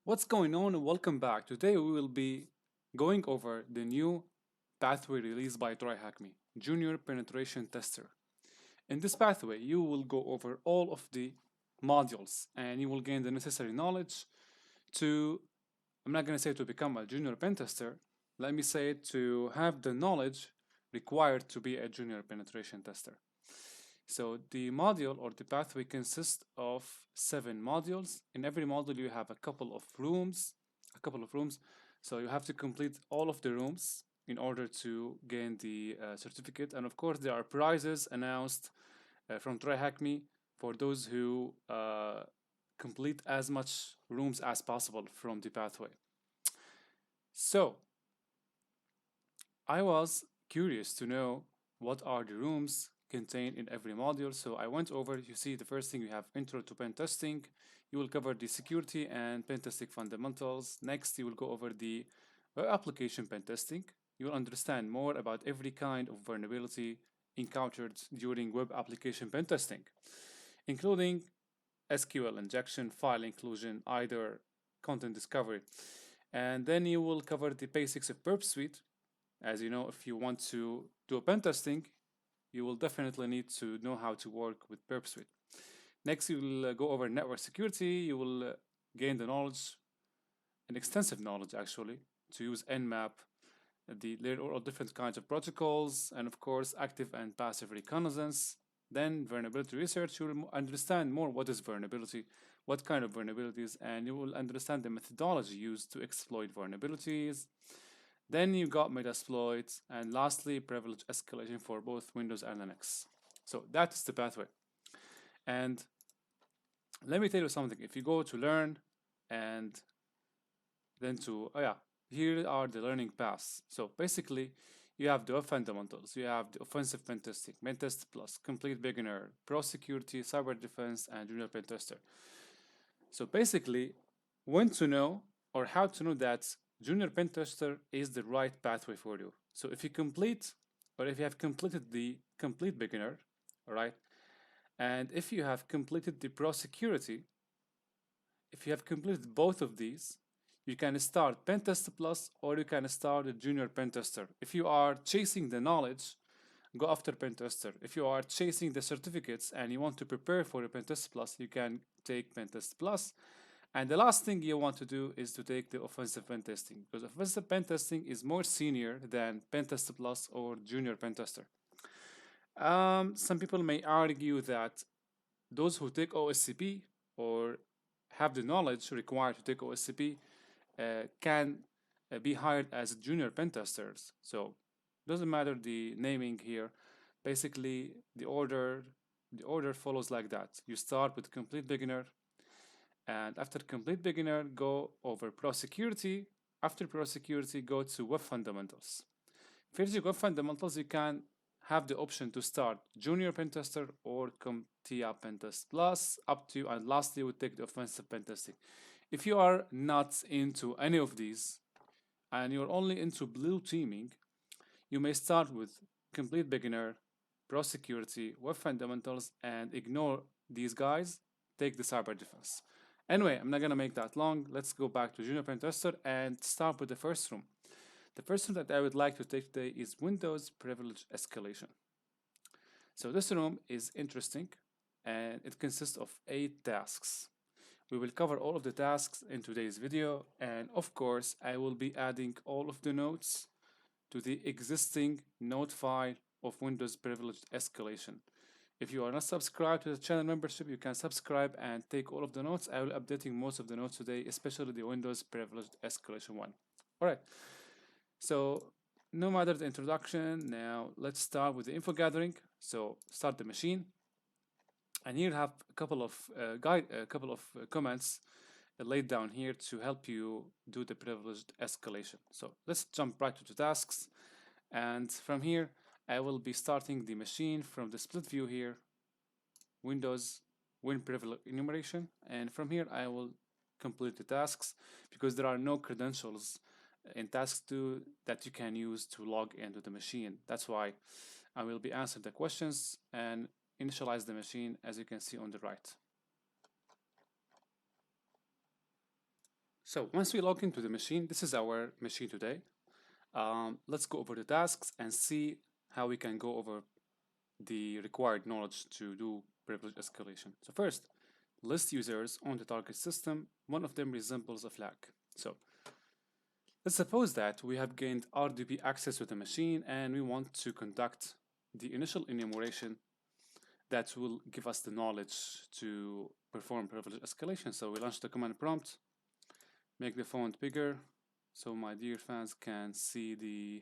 What's going on and welcome back. Today we will be going over the new pathway released by TryHackMe, Junior Penetration Tester. In this pathway, you will go over all of the modules and you will gain the necessary knowledge to, I'm not going to say to become a junior pen tester, let me say to have the knowledge required to be a junior penetration tester. So the module or the pathway consists of 7 modules. In every module you have a couple of rooms. So you have to complete all of the rooms in order to gain the certificate. And of course there are prizes announced from TryHackMe for those who complete as much rooms as possible from the pathway. So I was curious to know what are the rooms contained in every module. So I went over, you see the first thing you have intro to pen testing. You will cover the security and pen testing fundamentals. Next, you will go over the web application pen testing. You will understand more about every kind of vulnerability encountered during web application pen testing, including SQL injection, file inclusion, either content discovery. And then you will cover the basics of Burp Suite. As you know, if you want to do a pen testing, you will definitely need to know how to work with Burp Suite. Next, you will go over network security. You will gain the knowledge, an extensive knowledge actually, to use Nmap, learn all different kinds of protocols, and of course, active and passive reconnaissance. Then vulnerability research, you will understand more what is vulnerability, what kind of vulnerabilities, and you will understand the methodology used to exploit vulnerabilities. Then you got Metasploit, and lastly, privilege escalation for both Windows and Linux. So that's the pathway. And let me tell you something. If you go to learn and then to, here are the learning paths. So basically, you have the web fundamentals, you have the offensive pen testing, pen test plus, complete beginner, pro security, cyber defense, and junior pen tester. So basically, when to know or how to know that junior pen tester is the right pathway for you. So if you complete, or if you have completed the complete beginner, all right, and if you have completed the pro security, if you have completed both of these, you can start pen tester plus, or you can start a junior pen tester. If you are chasing the knowledge, go after pen tester. If you are chasing the certificates and you want to prepare for a pen test plus, you can take pen test plus. And the last thing you want to do is to take the offensive pen testing, because offensive pen testing is more senior than pen tester plus or junior pen tester. Some people may argue that those who take OSCP or have the knowledge required to take OSCP can be hired as junior pen testers. So doesn't matter the naming here. Basically, the order follows like that. You start with complete beginner, and after complete beginner, go over pro security. After pro security, go to web fundamentals. First, you go fundamentals. You can have the option to start junior pen tester or CompTIA pen test plus, up to you. And lastly, we take the offensive pen testing. If you are not into any of these and you're only into blue teaming, you may start with complete beginner, pro security, web fundamentals, and ignore these guys. Take the cyber defense. Anyway, I'm not gonna make that long. Let's go back to junior pen tester and start with the first room. The first room that I would like to take today is Windows Privilege Escalation. So this room is interesting and it consists of 8 tasks. We will cover all of the tasks in today's video, and of course I will be adding all of the notes to the existing note file of Windows Privilege Escalation. If you are not subscribed to the channel membership, you can subscribe and take all of the notes. I will be updating most of the notes today, especially the Windows Privilege Escalation one. All right, so no matter the introduction, now let's start with the info gathering. So start the machine. And here I have a couple of comments laid down here to help you do the privileged escalation. So let's jump right to the tasks. And from here, I will be starting the machine from the split view here, Windows Win Privilege Enumeration. And from here, I will complete the tasks because there are no credentials in task 2 that you can use to log into the machine. That's why I will be answering the questions and initialize the machine, as you can see on the right. So once we log into the machine, this is our machine today. Let's go over the tasks and see how we can go over the required knowledge to do privilege escalation. So first, list users on the target system. One of them resembles a flag. So let's suppose that we have gained RDP access to the machine and we want to conduct the initial enumeration that will give us the knowledge to perform privilege escalation. So we launch the command prompt, make the font bigger so my dear fans can see the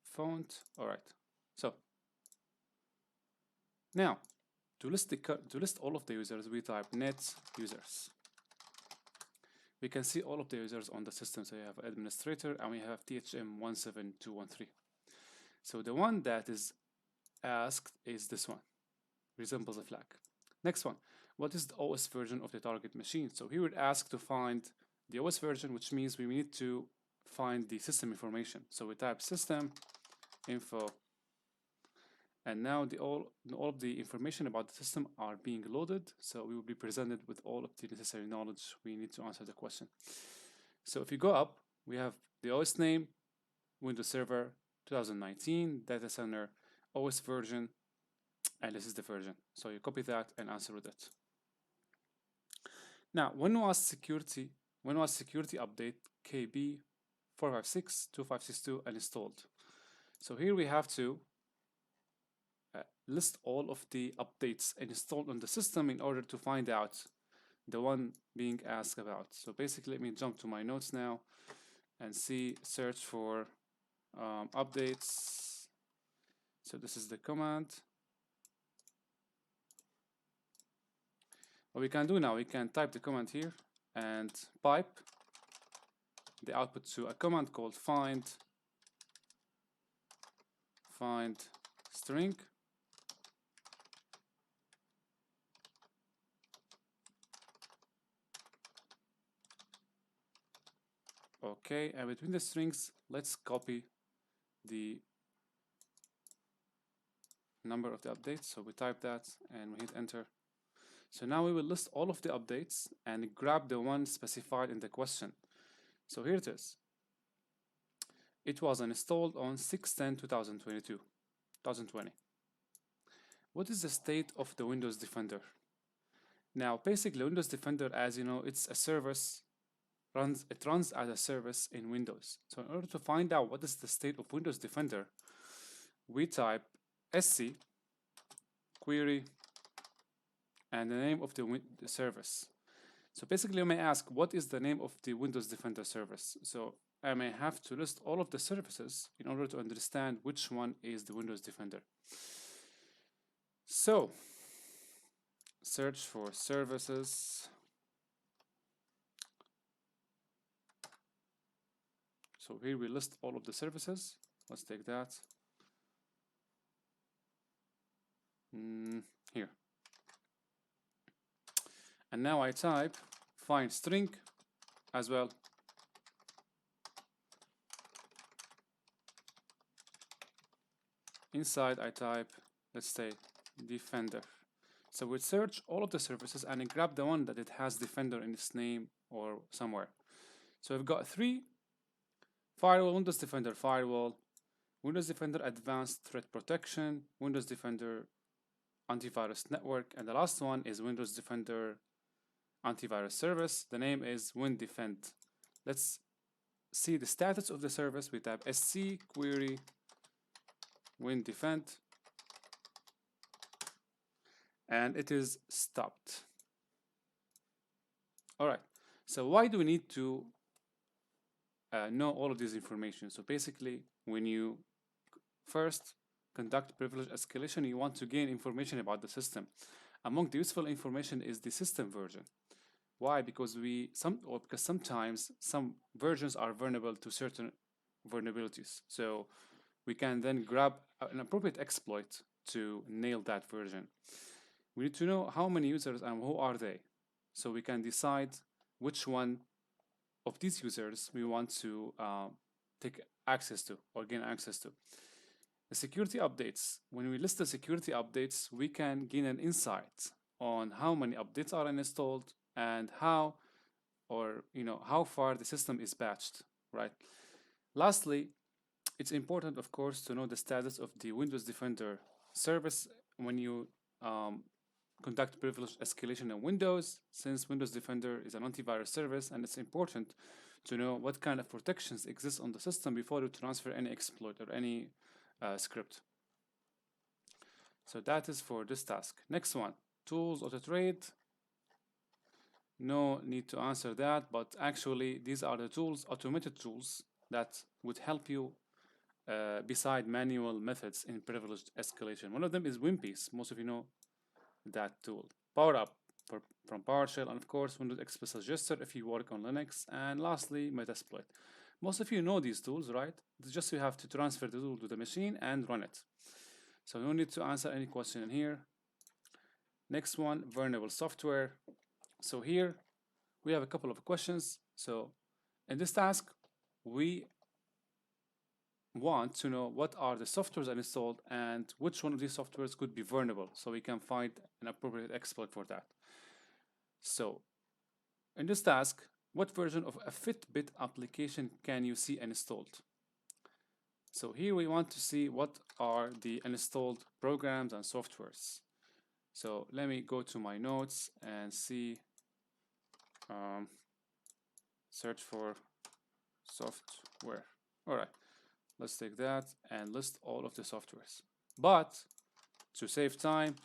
font. All right. So now to list all of the users, we type net users. We can see all of the users on the system. So we have administrator and we have THM17213. So the one that is asked is this one, resembles a flag. Next one, what is the OS version of the target machine? So here we're asked to find the OS version, which means we need to find the system information. So we type system info, and now all of the information about the system are being loaded. So we will be presented with all of the necessary knowledge we need to answer the question. So if you go up, we have the OS name, Windows Server 2019, data center, OS version, and this is the version. So you copy that and answer with it. Now, when was security update KB 456.2562 installed? So here we have to list all of the updates installed on the system in order to find out the one being asked about. So basically, let me jump to my notes now and search for updates. So this is the command. What we can do now, we can type the command here and pipe the output to a command called find string. Okay, and between the strings, let's copy the number of the updates. So we type that and we hit enter. So now we will list all of the updates and grab the one specified in the question. So here it is. It was installed on 6/10/2020. What is the state of the Windows Defender? Now, basically, Windows Defender, as you know, it's a service. It runs as a service in Windows. So in order to find out what is the state of Windows Defender, we type sc query and the name of the service. So basically, you may ask, what is the name of the Windows Defender service? So I may have to list all of the services in order to understand which one is the Windows Defender. So search for services. So here we list all of the services. Let's take that. Here. And now I type find string as well. Inside I type, let's say, Defender. So we search all of the services and I grab the one that it has Defender in its name or somewhere. So we've got 3: firewall, Windows Defender firewall, Windows Defender Advanced Threat Protection, Windows Defender Antivirus Network, and the last one is Windows Defender Antivirus Service. The name is WinDefend. Let's see the status of the service. We type sc query WinDefend, and it is stopped. All right. So why do we need to know all of this information? So basically, when you first conduct privilege escalation, you want to gain information about the system. Among the useful information is the system version. Why? Because sometimes some versions are vulnerable to certain vulnerabilities. So we can then grab an appropriate exploit to nail that version. We need to know how many users and who are they, so we can decide which one of these users we want to take access to or gain access to. The security updates. When we list the security updates, we can gain an insight on how many updates are installed and how or how far the system is patched, right? Lastly, it's important, of course, to know the status of the Windows Defender service when you um, conduct privilege escalation in Windows, since Windows Defender is an antivirus service, and it's important to know what kind of protections exist on the system before you transfer any exploit or any script. So that is for this task. Next one, tools auto-trade. No need to answer that, but actually these are the tools, automated tools, that would help you beside manual methods in privileged escalation. One of them is WinPeace. Most of you know that tool. PowerUp from PowerShell, and of course Windows XP Suggester if you work on Linux, and lastly Metasploit. Most of you know these tools, right? It's just you have to transfer the tool to the machine and run it. So no need to answer any question in here. Next one, vulnerable software. So here we have a couple of questions. So in this task, we want to know what are the softwares installed and which one of these softwares could be vulnerable, so we can find an appropriate exploit for that. So in this task, what version of a Fitbit application can you see installed? So here we want to see what are the installed programs and softwares. So let me go to my notes and see, search for software. All right, let's take that and list all of the softwares. But to save time,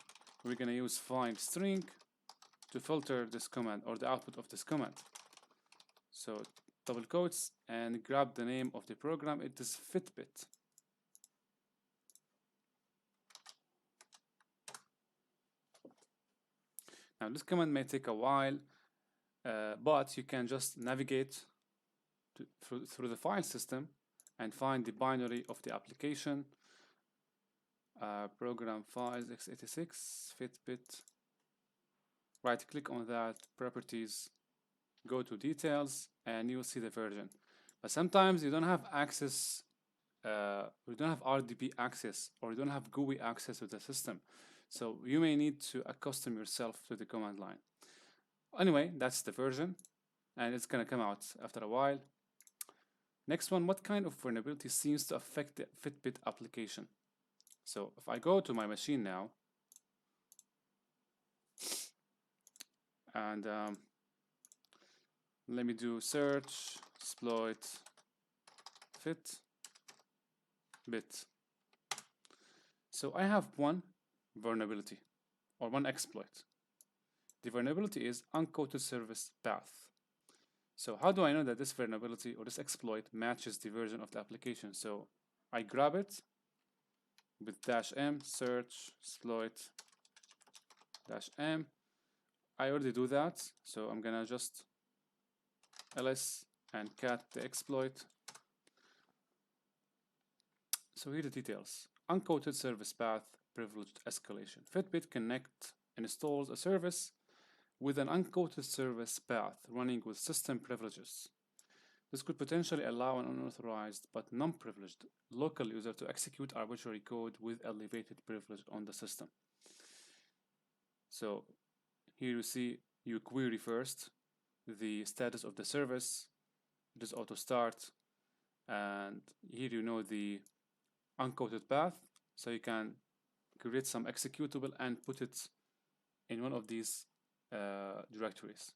we're going to use find string to filter this command or the output of this command. So double quotes and grab the name of the program. It is Fitbit. Now this command may take a while, but you can just navigate through the file system and find the binary of the application. Program files x86 Fitbit. Right click on that, properties, go to details, and you'll see the version. But sometimes you don't have access, you don't have RDP access, or you don't have GUI access to the system. So you may need to accustom yourself to the command line. Anyway, that's the version, and it's gonna come out after a while. Next one, what kind of vulnerability seems to affect the Fitbit application? So if I go to my machine now, and let me do search exploit Fitbit. So I have one vulnerability or one exploit. The vulnerability is unquoted service path. So how do I know that this vulnerability or this exploit matches the version of the application? So I grab it with -m, search exploit -m. I already do that, so I'm gonna just ls and cat the exploit. So here are the details. Unquoted service path privileged escalation. Fitbit Connect installs a service with an unquoted service path running with system privileges. This could potentially allow an unauthorized but non-privileged local user to execute arbitrary code with elevated privilege on the system. So here you see you query first the status of the service. It is auto start, and here you know the unquoted path, so you can create some executable and put it in one of these directories.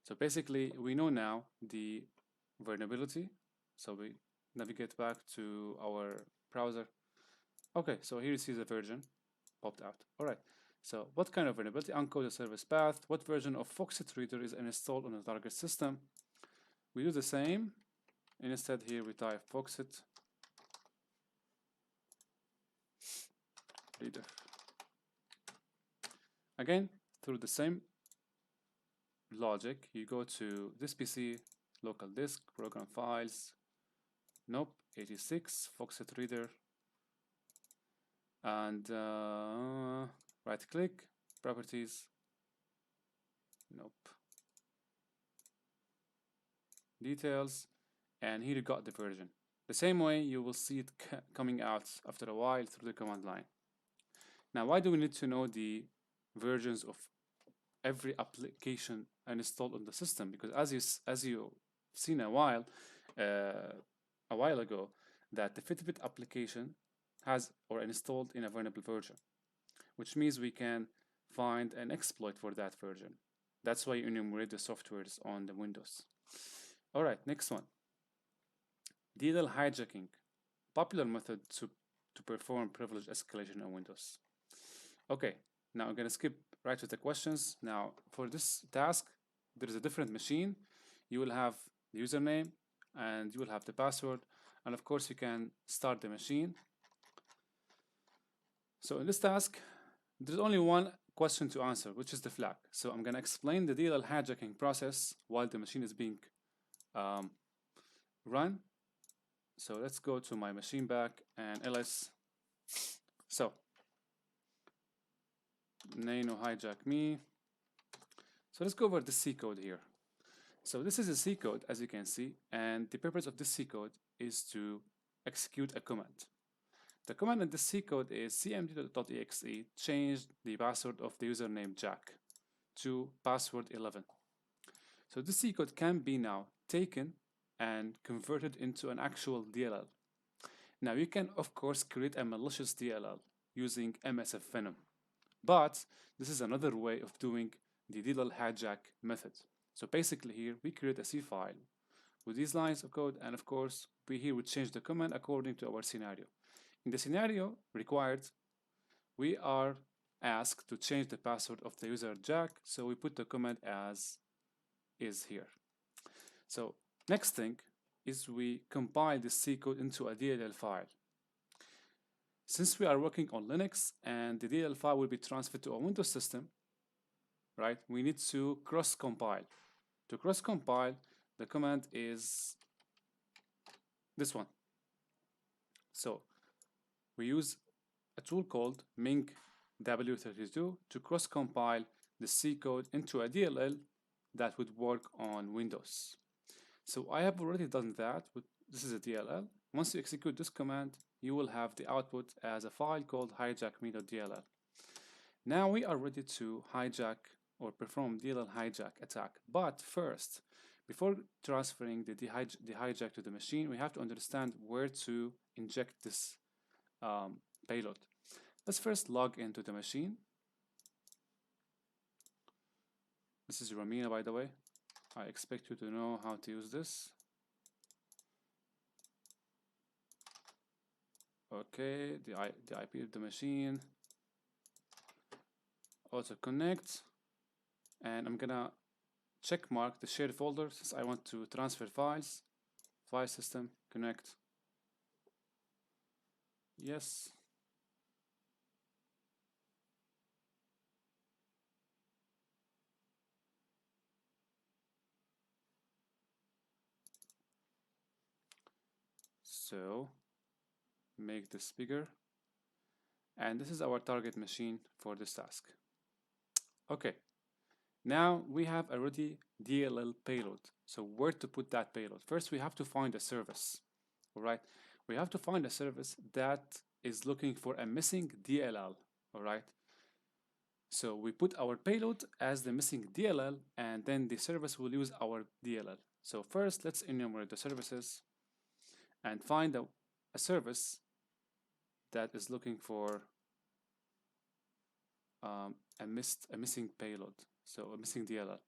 So basically we know now the vulnerability, so we navigate back to our browser. Okay, so here you see the version popped out. All right, so what kind of vulnerability? Uncoded service path. What version of Foxit Reader is installed on the target system? We do the same. Instead here we type Foxit Reader. Again, through the same logic, you go to this PC, local disk, program files, nope, 86, Foxit Reader, and right click, properties, nope, details, and here you got the version. The same way you will see it coming out after a while through the command line. Now, why do we need to know the versions of every application installed on the system, because as you seen a while ago, that the Fitbit application has or installed in a vulnerable version, which means we can find an exploit for that version. That's why you enumerate the softwares on the Windows. All right, next one. DLL hijacking, popular method to perform privilege escalation on Windows. Okay, now I'm gonna skip right to the questions. Now, for this task, there is a different machine. You will have the username and you will have the password, and of course you can start the machine. So in this task, there's only one question to answer, which is the flag. So I'm gonna explain the DLL hijacking process while the machine is being run. So let's go to my machine back and ls. So nano hijack me. So let's go over the C code here. So this is a C code, as you can see, and the purpose of this C code is to execute a command. The command in the C code is cmd.exe change the password of the username Jack to password 11. So this C code can be now taken and converted into an actual DLL. Now you can of course create a malicious DLL using MSF Venom, but this is another way of doing the DLL hijack method. So basically here we create a C file with these lines of code, and of course we would change the command according to our scenario. In the scenario required, we are asked to change the password of the user Jack, so we put the command as is here. So next thing is we compile the C code into a DLL file. Since we are working on Linux and the DLL file will be transferred to a Windows system, right, we need to cross-compile. To cross-compile, the command is this one. So we use a tool called Ming W32 to cross-compile the C code into a DLL that would work on Windows. So I have already done that. This is a DLL. Once you execute this command, you will have the output as a file called hijackme.dll. Now we are ready to hijack or perform DLL hijack attack. But first, before transferring the hijack to the machine, we have to understand where to inject this payload. Let's first log into the machine. This is Ramina, by the way. I expect you to know how to use this. Okay, the IP of the machine. Also connect, and I'm gonna check mark the shared folder since I want to transfer files. File system, connect. Yes. So make this bigger, and this is our target machine for this task. Okay, now we have already DLL payload. So where to put that payload? First, we have to find a service. All right, we have to find a service that is looking for a missing DLL. All right, so we put our payload as the missing DLL, and then the service will use our DLL. So first, let's enumerate the services and find a service that is looking for a missing payload, so a missing DLL.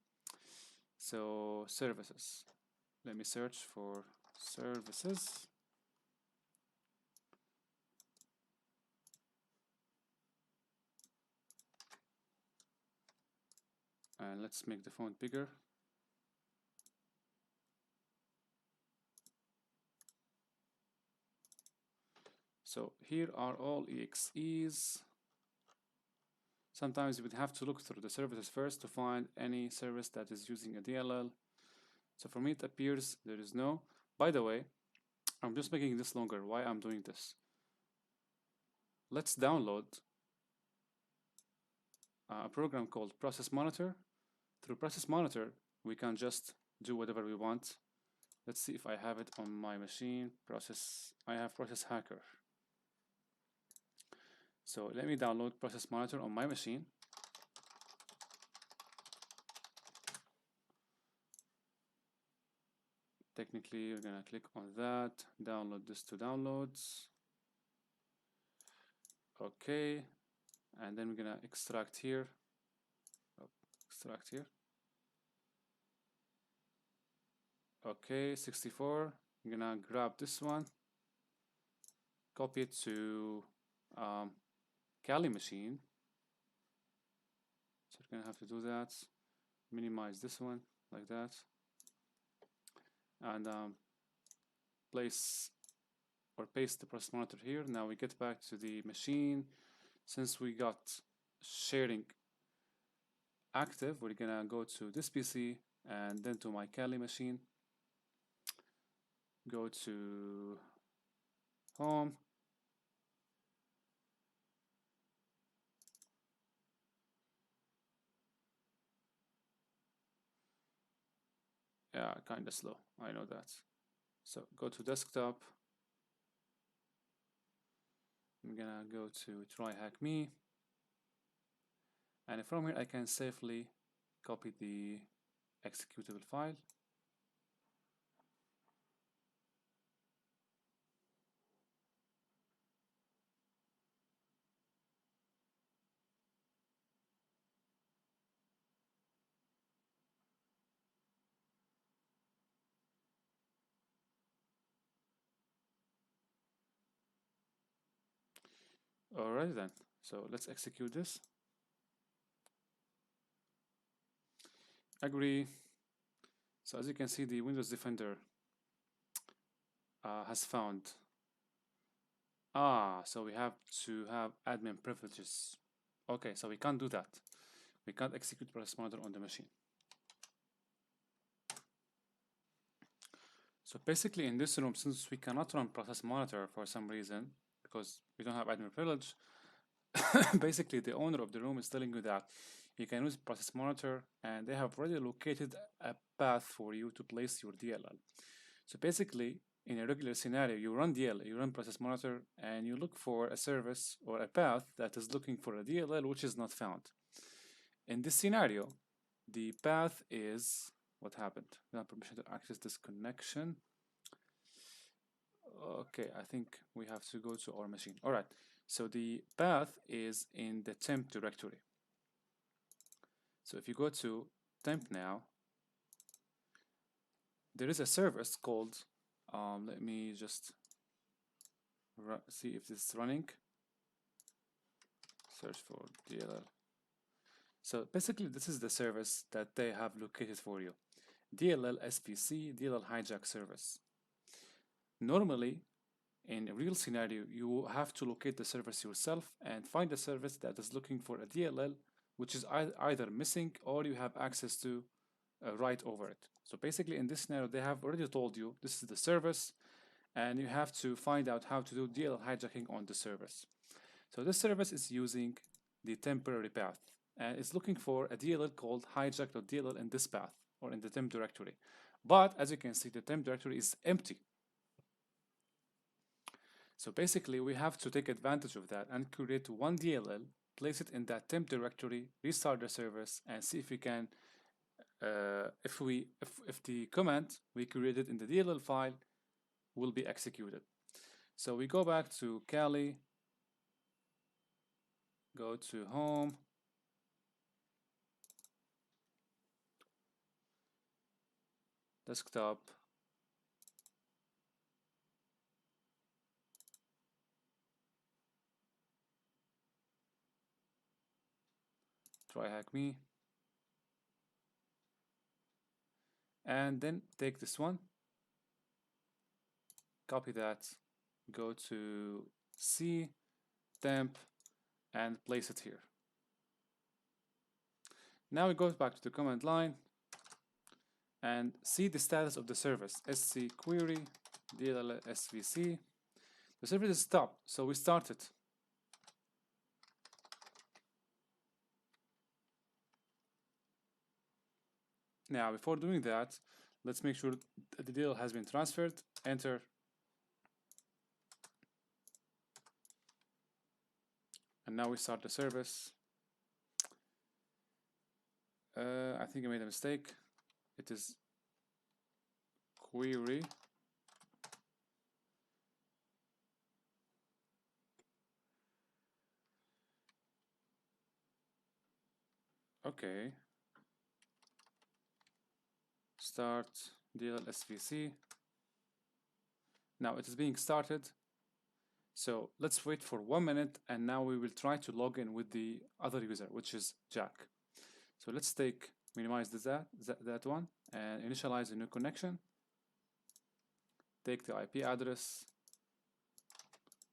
So services. Let me search for services. And let's make the font bigger. So here are all EXEs. Sometimes you would have to look through the services first to find any service that is using a DLL. So for me it appears there is no. By the way, I'm just making this longer. Why I'm doing this? Let's download a program called Process Monitor. Through Process Monitor, we can just do whatever we want. Let's see if I have it on my machine. I have Process Hacker. So let me download Process Monitor on my machine. technically we're gonna click on that, download this to downloads. Okay, and then we're gonna extract here. Extract here. Okay, 64. I'm gonna grab this one, copy it to Kali machine. So we're gonna have to do that. Minimize this one like that, and place or paste the process monitor here. Now we get back to the machine. Since we got sharing active, we're gonna go to this PC and then to my Kali machine. Go to home. Yeah, kind of slow, I know that. So go to desktop. I'm gonna go to TryHackMe, and from here I can safely copy the executable file. Alright then, so let's execute this. Agree. So as you can see, the Windows Defender has found. So we have to have admin privileges. Okay, so we can't do that. We can't execute process monitor on the machine. So basically in this room, since we cannot run process monitor for some reason, because we don't have admin privilege, basically the owner of the room is telling you that you can use process monitor, and they have already located a path for you to place your DLL. So basically, in a regular scenario, you run DLL, you run process monitor, and you look for a service or a path that is looking for a DLL which is not found. In this scenario, the path is what happened. We have permission to access this connection. Okay, I think we have to go to our machine. All right, so the path is in the temp directory. So if you go to temp now, there is a service called, let me just see if this is running. Search for DLL. So basically this is the service that they have located for you. DLL SPC, DLL hijack service. Normally, in a real scenario, you have to locate the service yourself and find a service that is looking for a DLL which is either missing or you have access to write over it. So basically in this scenario, they have already told you this is the service, and you have to find out how to do DLL hijacking on the service. So this service is using the temporary path, and it's looking for a DLL called hijack.dll in this path or in the temp directory. But as you can see, the temp directory is empty. So basically we have to take advantage of that and create one DLL, place it in that temp directory, restart the service, and see if we can, if the command we created in the DLL file will be executed. So we go back to Kali, go to home, desktop, TryHackMe, and then take this one, copy that, go to C, temp, and place it here. Now we go back to the command line and see the status of the service, sc query DLL svc. The service is stopped, so we start it. Now, before doing that, let's make sure that the DLL has been transferred. Enter. And now we start the service. I think I made a mistake. It is query okay, start DLL SVC. Now it is being started. So let's wait for 1 minute, and now we will try to log in with the other user, which is Jack. So let's minimize that one and initialize a new connection. Take the IP address,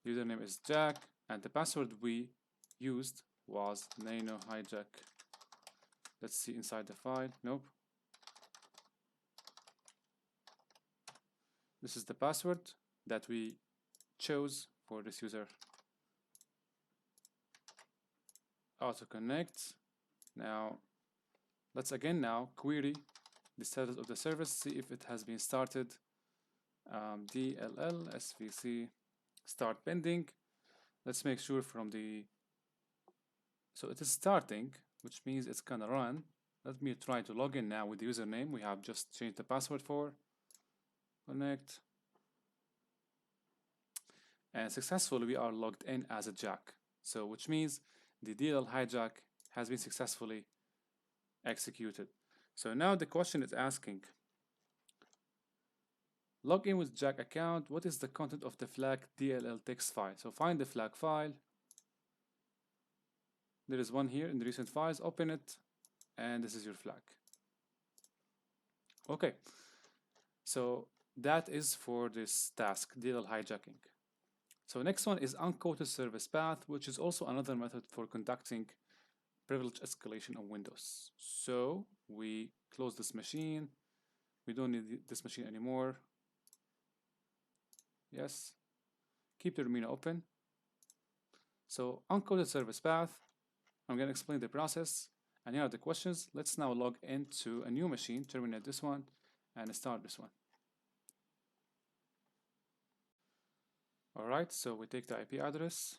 username is Jack, and the password we used was nano hijack. Let's see inside the file. Nope. This is the password that we chose for this user. Auto connect. Now let's again now query the status of the service, see if it has been started. DLL SVC start pending. Let's make sure from the, so it is starting, which means it's gonna run. Let me try to log in now with the username we have just changed the password for. Connect. And successfully we are logged in as a Jack. So which means the DLL hijack has been successfully executed. So now the question is asking, log in with Jack account, what is the content of the flag DLL text file? So find the flag file. There is one here in the recent files, open it, and this is your flag. Okay, so that is for this task, DLL hijacking. So next one is unquoted service path, which is also another method for conducting privilege escalation on Windows. So we close this machine. We don't need this machine anymore. Yes. Keep the terminal open. So unquoted service path. I'm going to explain the process. And here are the questions. Let's now log into a new machine, terminate this one, and start this one. All right, so we take the IP address,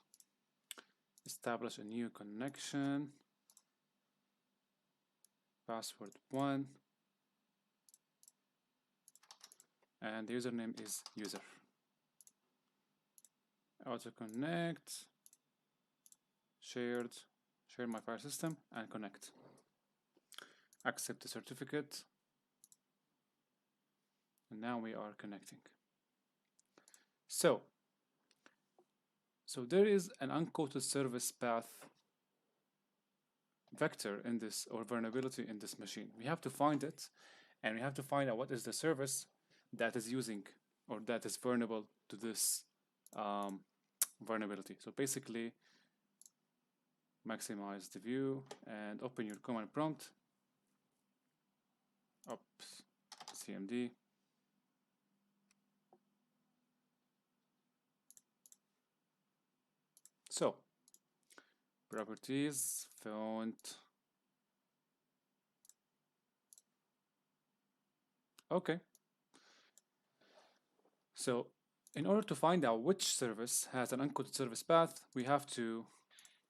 establish a new connection, password 1, and the username is user. Auto connect, share my file system, and connect. Accept the certificate, and now we are connecting. So there is an unquoted service path vector in this, or vulnerability in this machine. We have to find it, and we have to find out what is the service that is using or that is vulnerable to this vulnerability. So basically, maximize the view and open your command prompt. Oops, cmd. So, properties, font. Okay. So, in order to find out which service has an unquoted service path, we have to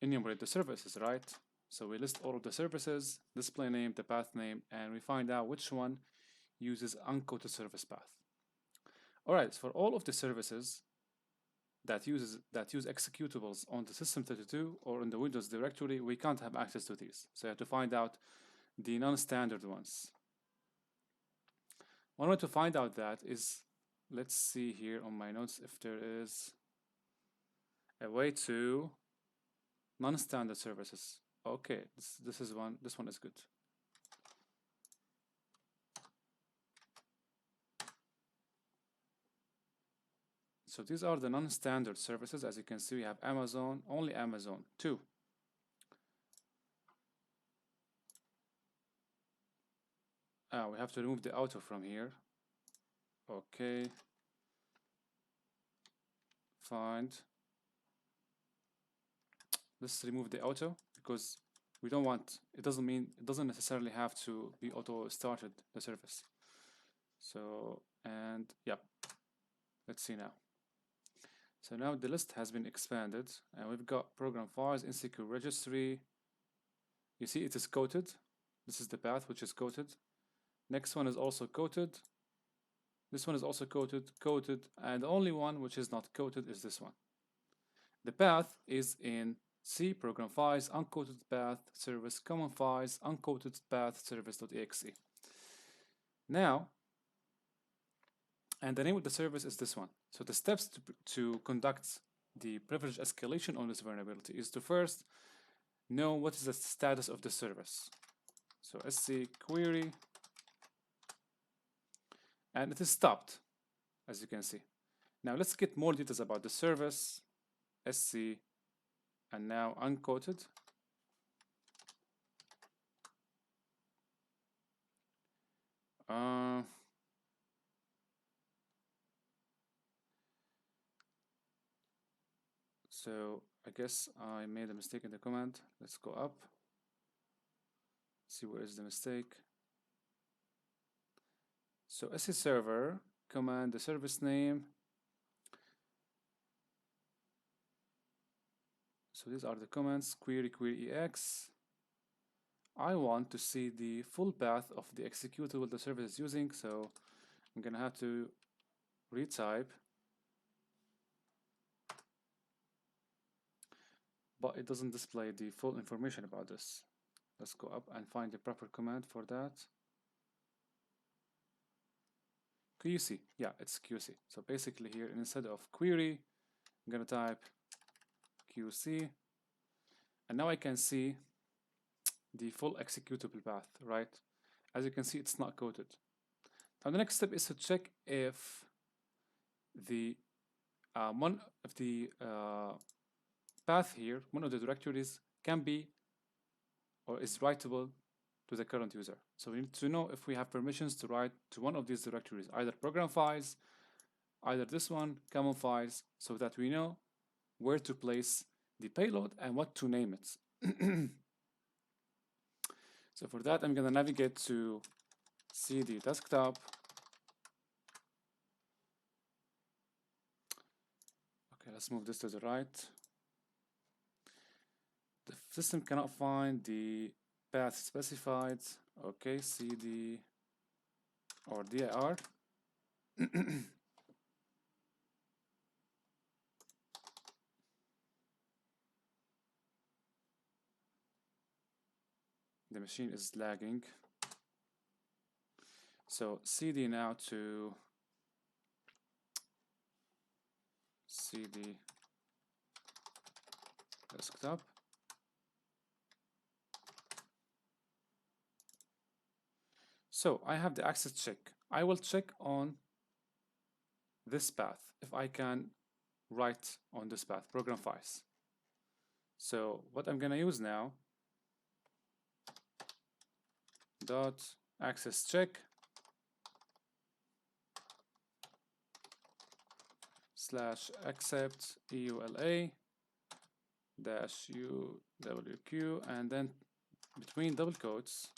enumerate the services, right? So we list all of the services, display name, the path name, and we find out which one uses unquoted service path. All right, for all of the services that use executables on the system32 or in the Windows directory, we can't have access to these. So you have to find out the non-standard ones. One way to find out that is, let's see here on my notes if there is a way to non-standard services. Okay, this one is good. So these are the non-standard services. As you can see, we have Amazon, only Amazon 2. We have to remove the auto from here. Okay. Find. Let's remove the auto because we don't want, it doesn't necessarily have to be auto started the service. So, and yeah, let's see now. So now the list has been expanded and we've got program files, insecure registry. You see it is coated. This is the path which is coated. Next one is also coated. This one is also coated, and the only one which is not coated is this one. The path is in C program files, uncoated path service, common files, uncoated path service.exe. Now, and the name of the service is this one. So the steps to conduct the privilege escalation on this vulnerability is to first know what is the status of the service. So sc query, and it is stopped, as you can see. Now let's get more details about the service. Sc, and now uncoated. So I guess I made a mistake in the command. Let's go up. See where is the mistake. So sc server command, the service name. So these are the commands, query ex. I want to see the full path of the executable the service is using, so I'm gonna have to retype, but it doesn't display the full information about this. Let's go up and find the proper command for that. QC, yeah, it's QC. So basically here, instead of query, I'm gonna type QC, and now I can see the full executable path, right? As you can see, it's not coded. Now the next step is to check if the one of the path here, one of the directories can be or is writable to the current user. So we need to know if we have permissions to write to one of these directories, either program files, either this one, common files, so that we know where to place the payload and what to name it. So for that, I'm going to navigate to CD desktop. Okay, let's move this to the right. The system cannot find the path specified. Okay, CD or dir. The machine is lagging. So CD now to CD desktop. So I have the access check. I will check on this path if I can write on this path, program files. So what I'm gonna use now, dot access check slash accept EULA dash UWQ, and then between double quotes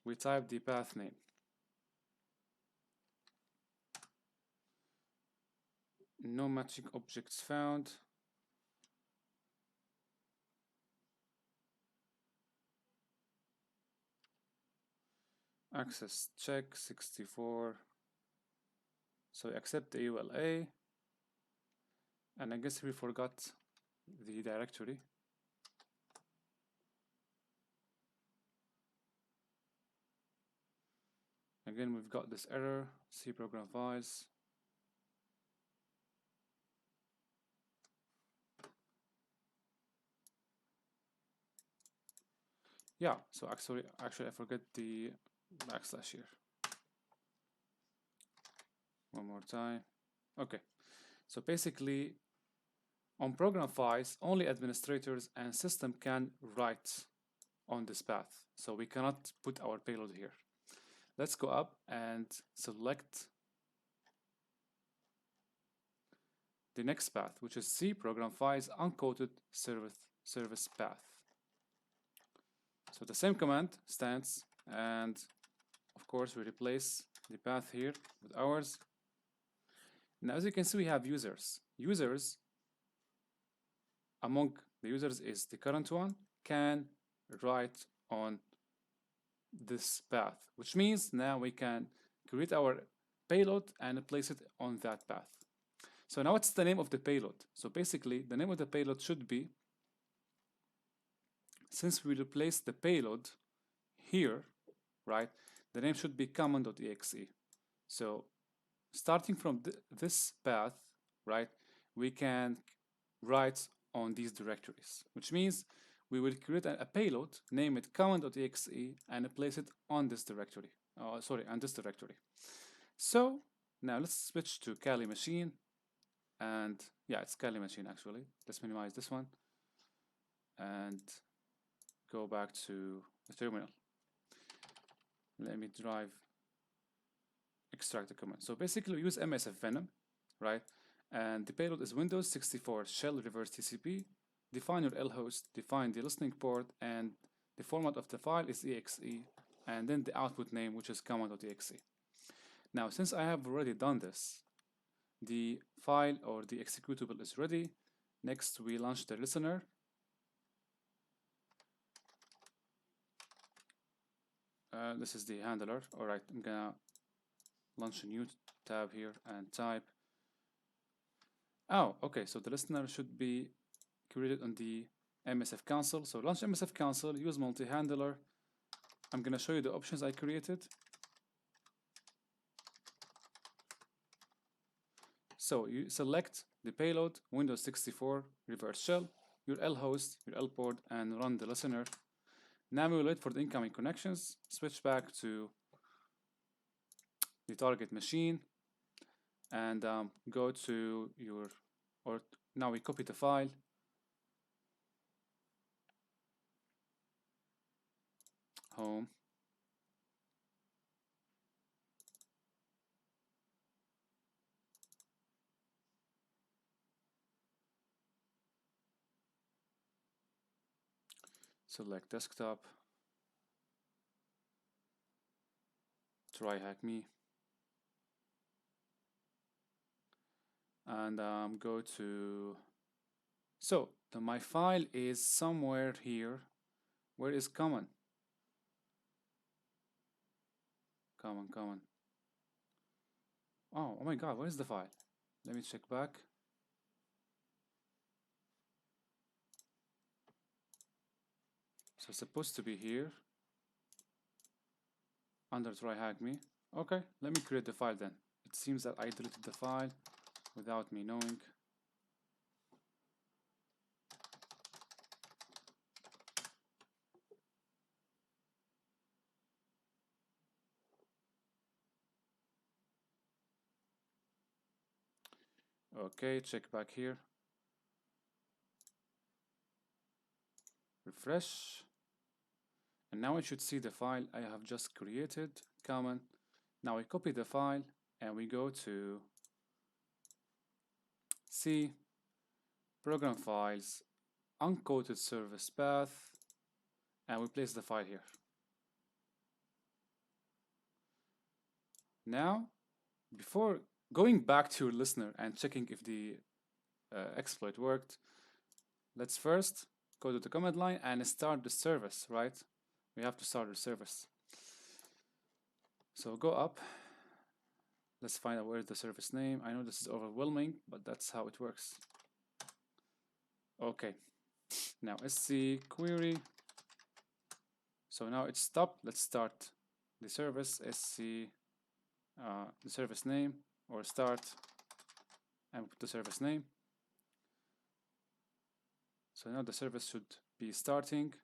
we type the path name. No matching objects found. Access check 64. So accept the EULA, and I guess we forgot the directory. Again, we've got this error, C program files. Yeah, so actually I forget the backslash here. One more time. Okay, so basically on program files, only administrators and system can write on this path. So we cannot put our payload here. Let's go up and select the next path, which is C program files uncoated service path. So the same command stands, and of course we replace the path here with ours. Now as you can see, we have users. Users, among the users is the current one, can write on this path, which means now we can create our payload and place it on that path. So now what's the name of the payload? So basically the name of the payload should be, since we replace the payload here, right, the name should be common.exe. So starting from this path, right, we can write on these directories, which means we will create a payload, name it common.exe, and place it on this directory. On this directory. So now let's switch to Kali machine, and yeah, it's Kali machine actually. Let's minimize this one and go back to the terminal. Let me extract the command. So basically we use MSF Venom, right? And the payload is Windows 64 shell reverse TCP. Define your L host, define the listening port, and the format of the file is exe, and then the output name, which is command.exe. Now, since I have already done this, the file or the executable is ready. Next, we launch the listener. This is the handler. All right, I'm gonna launch a new tab here and type. Oh, okay, so the listener should be created on the MSF console. So launch MSF console, use multi-handler. I'm gonna show you the options I created. So you select the payload, Windows 64 reverse shell, your L host, your L port, and run the listener. Now we will wait for the incoming connections, switch back to the target machine, and go to now we copy the file. Home. Select desktop. TryHackMe. And go to, so my file is somewhere here. Where is common? Common. Oh my god, where is the file? Let me check back. So it's supposed to be here under TryHackMe. Okay, let me create the file then. It seems that I deleted the file without me knowing. Okay, check back here. Refresh. And now I should see the file I have just created, common. Now we copy the file and we go to C, program files, uncoded service path, and we place the file here. Now, before going back to your listener and checking if the exploit worked, let's first go to the command line and start the service, right? We have to start the service. So go up. Let's find out where is the service name. I know this is overwhelming, but that's how it works. Okay. Now sc query. So now it's stopped. Let's start the service. Sc the service name, or start, and put the service name. So now the service should be starting.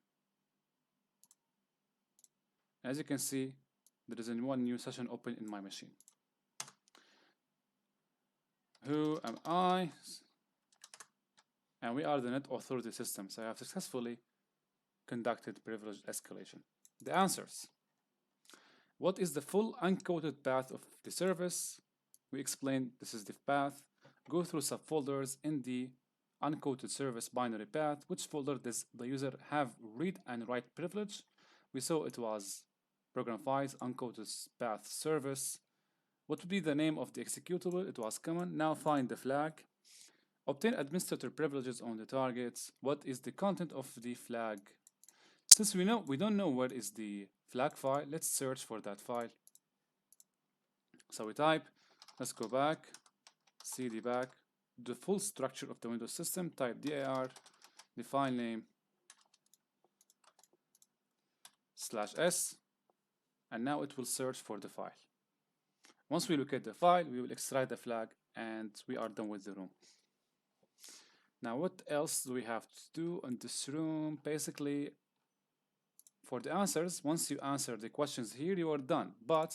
As you can see, there is one new session open in my machine. Who am I? And we are the net authority system. So I have successfully conducted privilege escalation. The answers. What is the full uncoded path of the service? We explained this is the path. Go through subfolders in the uncoded service binary path. Which folder does the user have read and write privilege? We saw it was program files, uncoded path service. What would be the name of the executable? It was common. Now find the flag. Obtain administrator privileges on the targets. What is the content of the flag? Since we don't know where is the flag file. Let's search for that file. So we type, let's go back, cd back, the full structure of the Windows system, type dir, the file name /s, and now it will search for the file. Once we locate the file, we will extract the flag and we are done with the room. Now what else do we have to do in this room? Basically, for the answers, once you answer the questions here, you are done. But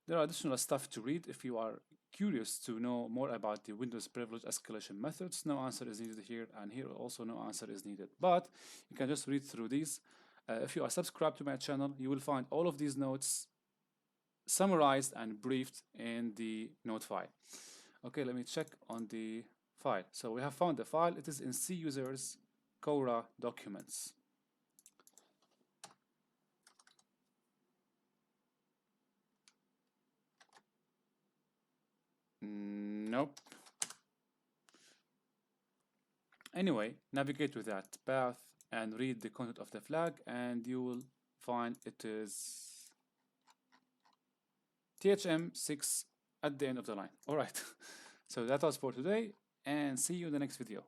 there are additional stuff to read if you are curious to know more about the Windows Privilege Escalation methods. No answer is needed here, and here also no answer is needed. But you can just read through these. If you are subscribed to my channel, you will find all of these notes summarized and briefed in the note file. Okay, let me check on the file. So we have found the file. It is in C users Cora documents. Nope. Anyway, navigate to that path and read the content of the flag, and you will find it is THM6 at the end of the line. All right. So that was for today, and see you in the next video.